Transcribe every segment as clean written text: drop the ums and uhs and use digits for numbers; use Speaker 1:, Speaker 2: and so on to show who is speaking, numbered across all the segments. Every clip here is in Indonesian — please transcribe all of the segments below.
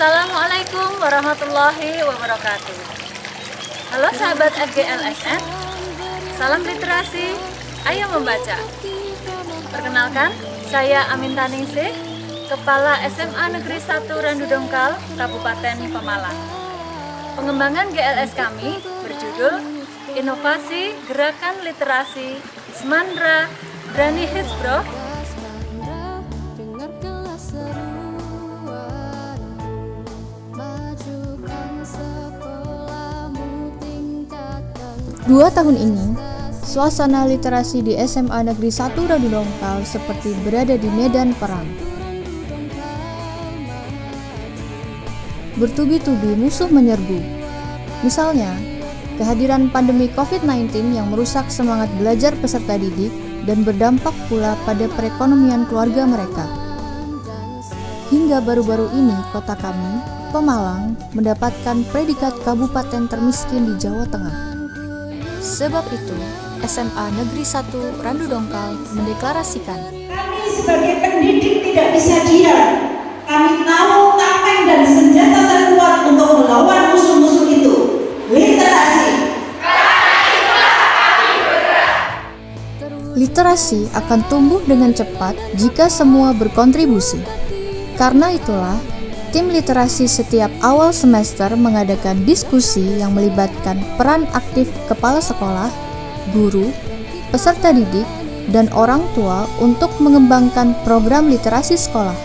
Speaker 1: Assalamualaikum warahmatullahi wabarakatuh. Halo sahabat FGLSN, salam literasi, ayo membaca. Perkenalkan, saya Amin Taningsih, Kepala SMA Negeri 1 Randu Dongkal, Kabupaten Pemalang. Pengembangan GLS kami berjudul Inovasi Gerakan Literasi Semandra Brani Hits Bro.
Speaker 2: Dua tahun ini, suasana literasi di SMA Negeri 1 Randu Dongkal seperti berada di medan perang. Bertubi-tubi musuh menyerbu. Misalnya, kehadiran pandemi COVID-19 yang merusak semangat belajar peserta didik dan berdampak pula pada perekonomian keluarga mereka. Hingga baru-baru ini kota kami, Pemalang, mendapatkan predikat kabupaten termiskin di Jawa Tengah. Sebab itu, SMA Negeri 1 Randu Dongkal mendeklarasikan,
Speaker 3: kami sebagai pendidik tidak bisa diam. Kami tahu tameng dan senjata terkuat untuk melawan musuh-musuh itu, literasi.
Speaker 2: Literasi akan tumbuh dengan cepat jika semua berkontribusi. Karena itulah, tim literasi setiap awal semester mengadakan diskusi yang melibatkan peran aktif kepala sekolah, guru, peserta didik, dan orang tua untuk mengembangkan program literasi sekolah,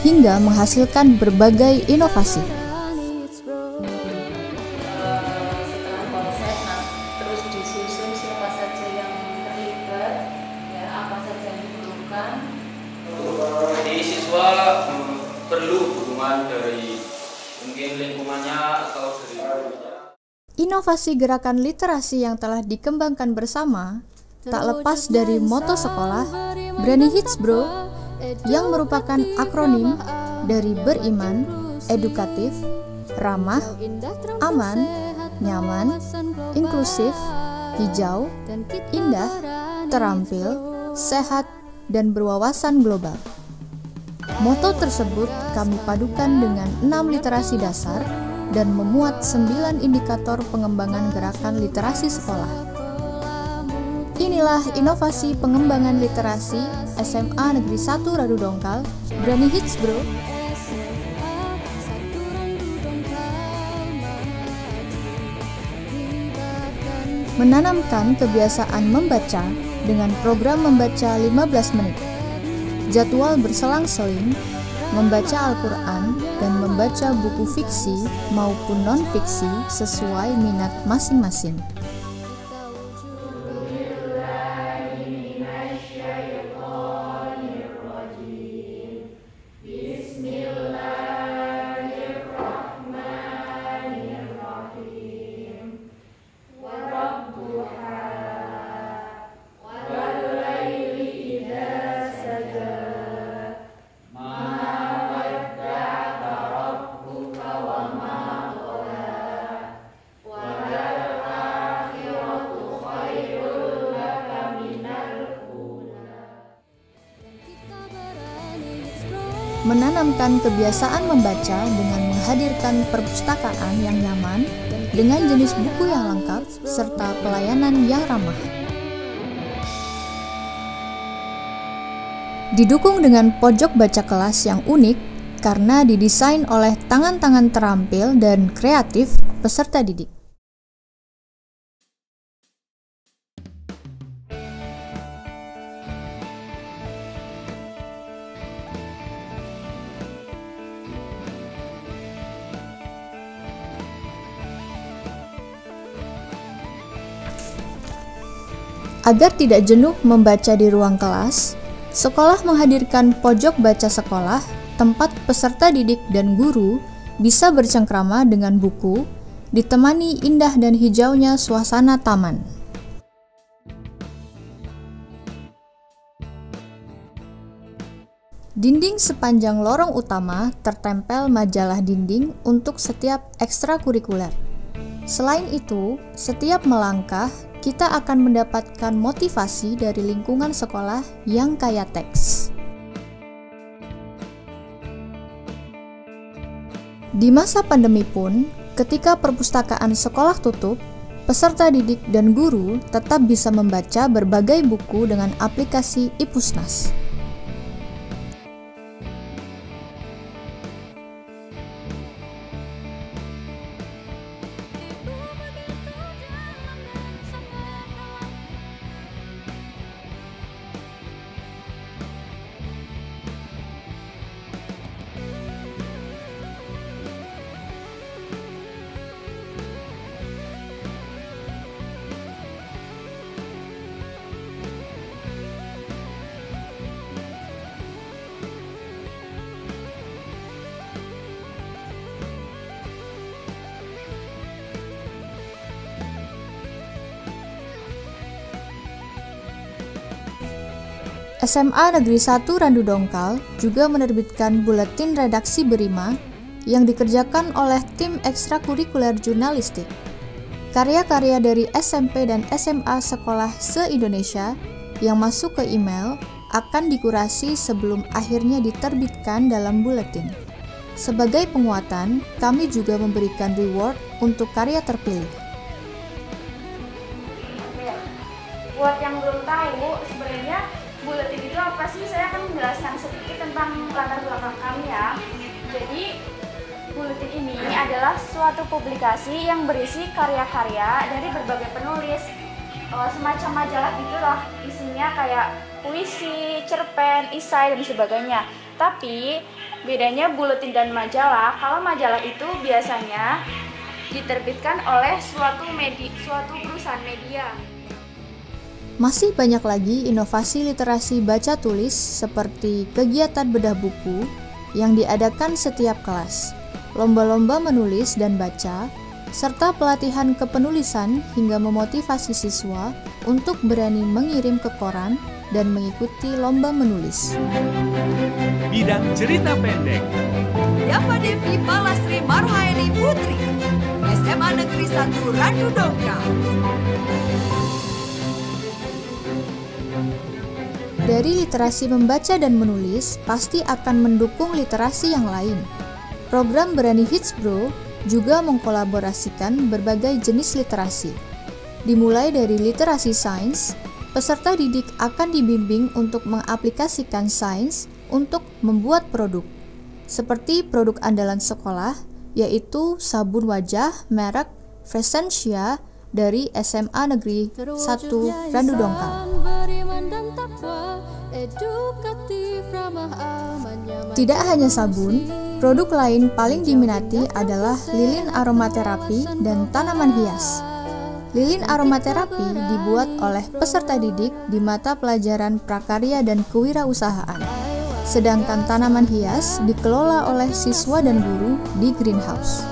Speaker 2: hingga menghasilkan berbagai inovasi.
Speaker 1: Setelah konsep, terus disusun siapa saja yang terlibat, ya apa saja yang diperlukan.
Speaker 4: Jadi siswa perlu dukungan dari mungkin lingkungannya atau dari gurunya.
Speaker 2: Inovasi gerakan literasi yang telah dikembangkan bersama tak lepas dari moto sekolah Brani Hits Bro, yang merupakan akronim dari beriman, edukatif, ramah, aman, nyaman, inklusif, hijau, indah, terampil, sehat, dan berwawasan global. Moto tersebut kami padukan dengan 6 literasi dasar dan memuat 9 indikator pengembangan gerakan literasi sekolah. Inilah inovasi pengembangan literasi SMA Negeri 1 Randu Dongkal, Brani Hits Bro. Menanamkan kebiasaan membaca dengan program membaca 15 menit. Jadwal berselang-seling, membaca Al-Quran dan membaca buku fiksi maupun non-fiksi sesuai minat masing-masing. Menanamkan kebiasaan membaca dengan menghadirkan perpustakaan yang nyaman dengan jenis buku yang lengkap serta pelayanan yang ramah. Didukung dengan pojok baca kelas yang unik karena didesain oleh tangan-tangan terampil dan kreatif peserta didik. Agar tidak jenuh membaca di ruang kelas, sekolah menghadirkan pojok baca sekolah, tempat peserta didik dan guru bisa bercengkrama dengan buku, ditemani indah dan hijaunya suasana taman. Dinding sepanjang lorong utama tertempel majalah dinding untuk setiap ekstrakurikuler. Selain itu, setiap melangkah, kita akan mendapatkan motivasi dari lingkungan sekolah yang kaya teks. Di masa pandemi pun, ketika perpustakaan sekolah tutup, peserta didik dan guru tetap bisa membaca berbagai buku dengan aplikasi iPusnas. SMA Negeri 1 Randu Dongkal juga menerbitkan buletin redaksi berima yang dikerjakan oleh tim ekstrakurikuler jurnalistik. Karya-karya dari SMP dan SMA sekolah se-Indonesia yang masuk ke email akan dikurasi sebelum akhirnya diterbitkan dalam buletin. Sebagai penguatan, kami juga memberikan reward untuk karya terpilih.
Speaker 5: Buat yang belum tahu, sebenarnya buletin itu apa sih? Saya akan menjelaskan sedikit tentang latar belakang kami ya. Jadi, buletin ini adalah suatu publikasi yang berisi karya-karya dari berbagai penulis, semacam majalah gitulah. Isinya kayak puisi, cerpen, esai dan sebagainya. Tapi bedanya buletin dan majalah, kalau majalah itu biasanya diterbitkan oleh suatu perusahaan media.
Speaker 2: Masih banyak lagi inovasi literasi baca tulis seperti kegiatan bedah buku yang diadakan setiap kelas, lomba-lomba menulis dan baca, serta pelatihan kepenulisan hingga memotivasi siswa untuk berani mengirim ke koran dan mengikuti lomba menulis.
Speaker 6: Bidang cerita pendek.
Speaker 7: Yava Devi Palastri Marhayani Putri, SMA Negeri 1 Randu Dongkal.
Speaker 2: Dari literasi membaca dan menulis pasti akan mendukung literasi yang lain. Program Berani Hits Bro juga mengkolaborasikan berbagai jenis literasi. Dimulai dari literasi sains, peserta didik akan dibimbing untuk mengaplikasikan sains untuk membuat produk. Seperti produk andalan sekolah, yaitu sabun wajah merek Freshensia dari SMA Negeri 1 Randu Dongkal. Tidak hanya sabun, produk lain paling diminati adalah lilin aromaterapi dan tanaman hias. Lilin aromaterapi dibuat oleh peserta didik di mata pelajaran prakarya dan kewirausahaan. Sedangkan tanaman hias dikelola oleh siswa dan guru di greenhouse.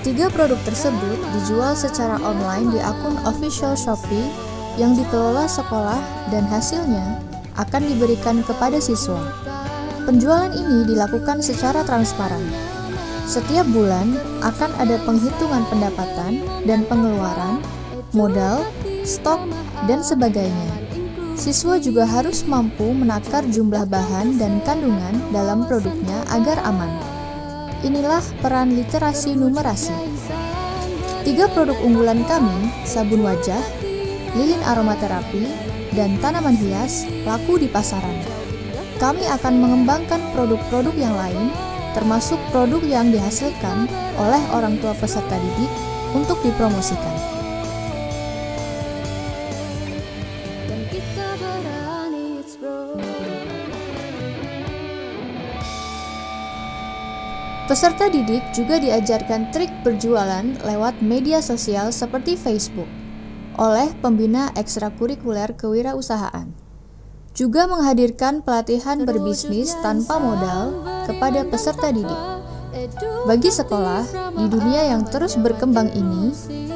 Speaker 2: Tiga produk tersebut dijual secara online di akun official Shopee yang dikelola sekolah dan hasilnya akan diberikan kepada siswa. Penjualan ini dilakukan secara transparan. Setiap bulan akan ada penghitungan pendapatan dan pengeluaran, modal, stok, dan sebagainya. Siswa juga harus mampu menakar jumlah bahan dan kandungan dalam produknya agar aman. Inilah peran literasi numerasi. Tiga produk unggulan kami, sabun wajah, lilin aromaterapi, dan tanaman hias, laku di pasaran. Kami akan mengembangkan produk-produk yang lain, termasuk produk yang dihasilkan oleh orang tua peserta didik untuk dipromosikan. Peserta didik juga diajarkan trik berjualan lewat media sosial seperti Facebook oleh pembina ekstrakurikuler kewirausahaan. Juga menghadirkan pelatihan berbisnis tanpa modal kepada peserta didik. Bagi sekolah, di dunia yang terus berkembang ini,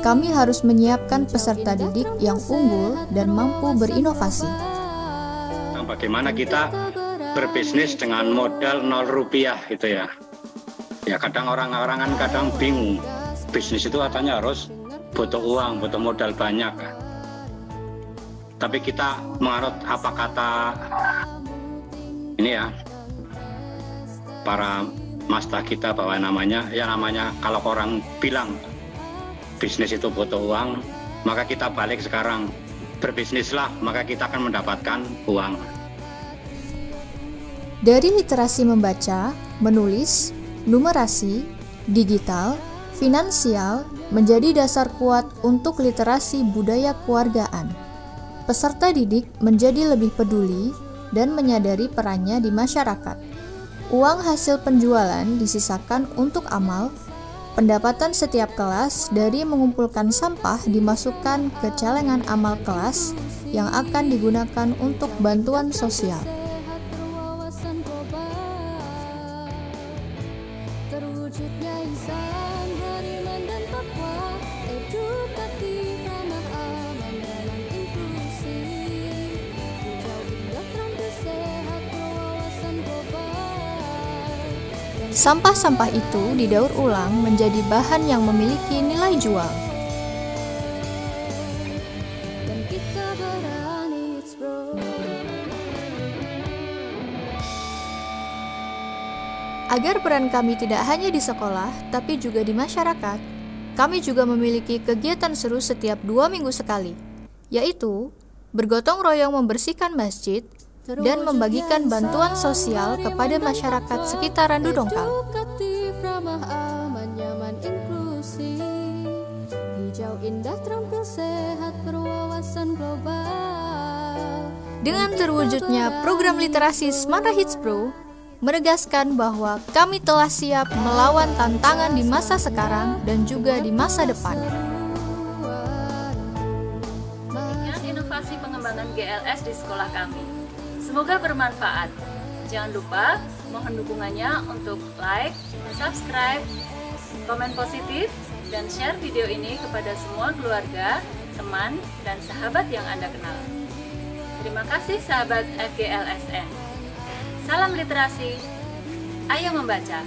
Speaker 2: kami harus menyiapkan peserta didik yang unggul dan mampu berinovasi.
Speaker 8: Bagaimana kita berbisnis dengan modal 0 rupiah gitu ya. Ya kadang orang-orang kan kadang bingung. Bisnis itu katanya harus butuh uang, butuh modal banyak. Tapi kita menganut apa kata ini ya, para master kita bahwa namanya kalau orang bilang bisnis itu butuh uang, maka kita balik sekarang, berbisnislah, maka kita akan mendapatkan uang.
Speaker 2: Dari literasi membaca, menulis, numerasi, digital, finansial menjadi dasar kuat untuk literasi budaya keluargaan. Peserta didik menjadi lebih peduli dan menyadari perannya di masyarakat. Uang hasil penjualan disisakan untuk amal. Pendapatan setiap kelas dari mengumpulkan sampah dimasukkan ke celengan amal kelas yang akan digunakan untuk bantuan sosial. Sampah-sampah itu didaur ulang menjadi bahan yang memiliki nilai jual. Agar peran kami tidak hanya di sekolah, tapi juga di masyarakat, kami juga memiliki kegiatan seru setiap 2 minggu sekali, yaitu bergotong royong membersihkan masjid, dan membagikan bantuan sosial kepada masyarakat sekitar Randu Dongkal. Dengan terwujudnya program literasi Smart Hits Pro, menegaskan bahwa kami telah siap melawan tantangan di masa sekarang dan juga di masa depan.
Speaker 1: Dengan inovasi pengembangan GLS di sekolah kami. Semoga bermanfaat. Jangan lupa mohon dukungannya untuk like, subscribe, komen positif, dan share video ini kepada semua keluarga, teman, dan sahabat yang Anda kenal. Terima kasih sahabat FGLSN. Salam literasi, ayo membaca.